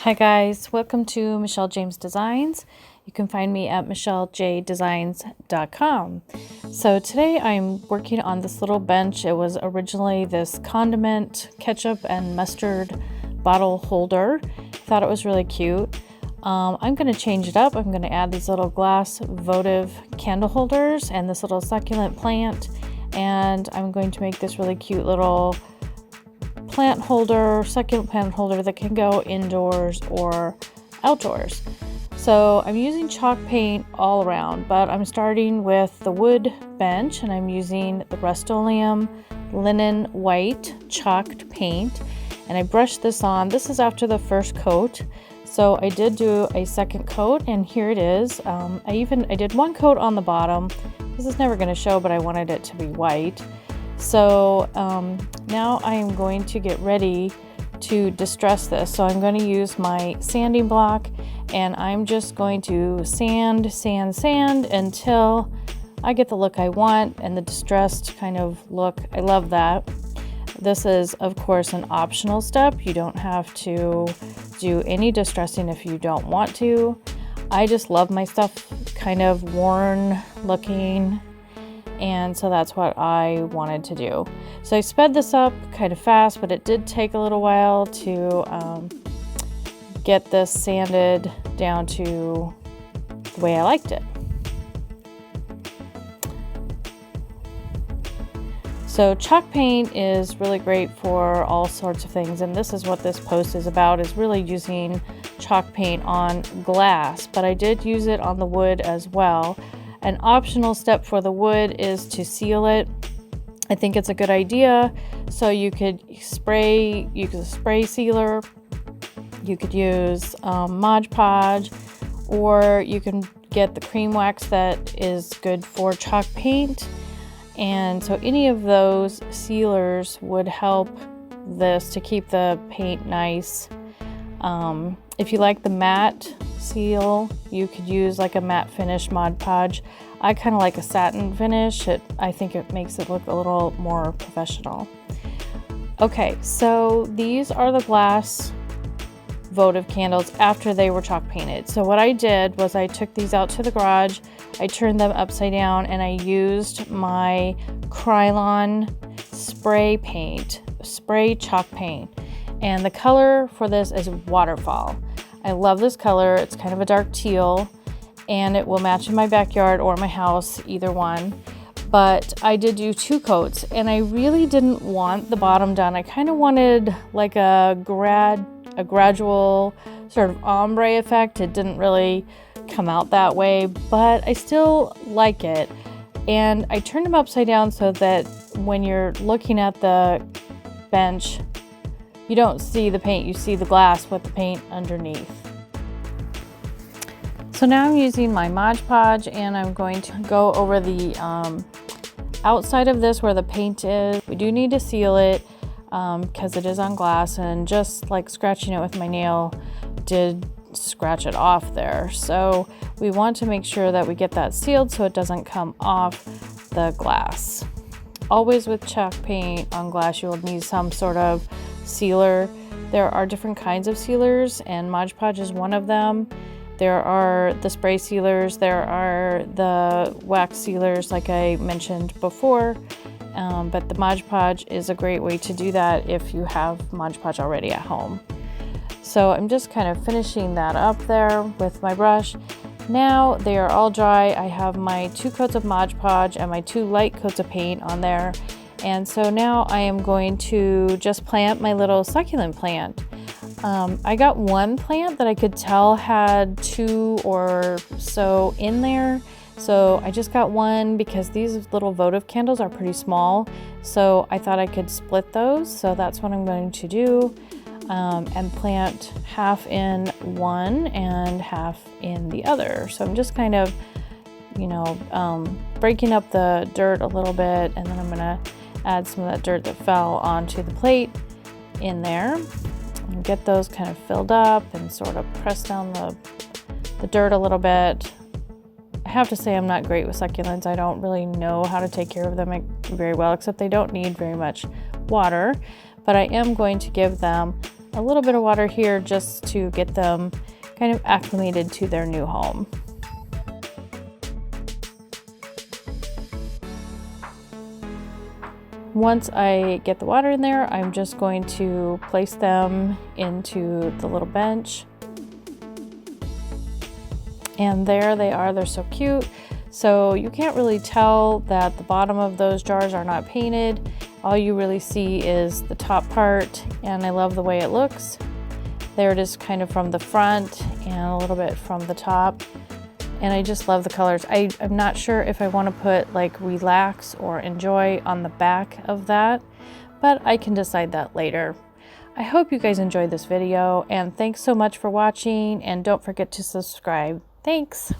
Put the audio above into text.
Hi guys, welcome to Michelle James Designs. You can find me at michelleJdesigns.com. So today I'm working on this little bench. It was originally this condiment, ketchup and mustard bottle holder. Thought it was really cute. I'm going to change it up. I'm going to add these little glass votive candle holders and this little succulent plant, and I'm going to make this really cute little plant holder, succulent plant holder that can go indoors or outdoors. So I'm using chalk paint all around, but I'm starting with the wood bench and I'm using the Rust-Oleum linen white chalked paint, and I brushed this on. This is after the first coat, so I did do a second coat, and here it is. I did one coat on the bottom. This is never going to show, but I wanted it to be white. So now I am going to get ready to distress this. So I'm going to use my sanding block, and I'm just going to sand until I get the look I want and the distressed kind of look. I love that. This is, of course, an optional step. You don't have to do any distressing if you don't want to. I just love my stuff kind of worn looking, and so that's what I wanted to do. So I sped this up kind of fast, but it did take a little while to get this sanded down to the way I liked it. So chalk paint is really great for all sorts of things, and this is what this post is about, is really using chalk paint on glass, but I did use it on the wood as well. An optional step for the wood is to seal it. I think it's a good idea. So you could spray sealer, you could use Mod Podge, or you can get the cream wax that is good for chalk paint. And so any of those sealers would help this to keep the paint nice. If you like the matte seal, you could use like a matte finish Mod Podge. I kind of like a satin finish. I think it makes it look a little more professional. Okay, so these are the glass votive candles after they were chalk painted. So what I did was I took these out to the garage, I turned them upside down, and I used my Krylon spray chalk paint. And the color for this is Waterfall. I love this color. It's kind of a dark teal, and it will match in my backyard or my house, either one. But I did do 2 coats, and I really didn't want the bottom done. I kind of wanted like a gradual sort of ombre effect. It didn't really come out that way, but I still like it. And I turned them upside down so that when you're looking at the bench, you don't see the paint, you see the glass with the paint underneath. So now I'm using my Mod Podge, and I'm going to go over the outside of this where the paint is. We do need to seal it because it is on glass, and just like scratching it with my nail did scratch it off there. So we want to make sure that we get that sealed so it doesn't come off the glass. Always with chalk paint on glass, you will need some sort of sealer. There are different kinds of sealers, and Mod Podge is one of them. There are the spray sealers, there are the wax sealers like I mentioned before, but the Mod Podge is a great way to do that if you have Mod Podge already at home. So I'm just kind of finishing that up there with my brush. Now they are all dry. I have my 2 coats of Mod Podge and my 2 light coats of paint on there. And so now I am going to just plant my little succulent plant. I got one plant that I could tell had 2 or so in there. So I just got one because these little votive candles are pretty small. So I thought I could split those. So that's what I'm going to do. And plant half in one and half in the other. So I'm just kind of, breaking up the dirt a little bit, and then I'm gonna add some of that dirt that fell onto the plate in there and get those kind of filled up and sort of press down the dirt a little bit. I have to say I'm not great with succulents. I don't really know how to take care of them very well, except they don't need very much water, but I am going to give them a little bit of water here just to get them kind of acclimated to their new home. Once I get the water in there, I'm just going to place them into the little bench. And there they are, they're so cute. So you can't really tell that the bottom of those jars are not painted. All you really see is the top part, and I love the way it looks. There it is kind of from the front and a little bit from the top. And I just love the colors. I'm not sure if I want to put like relax or enjoy on the back of that, but I can decide that later. I hope you guys enjoyed this video, and thanks so much for watching, and don't forget to subscribe. Thanks.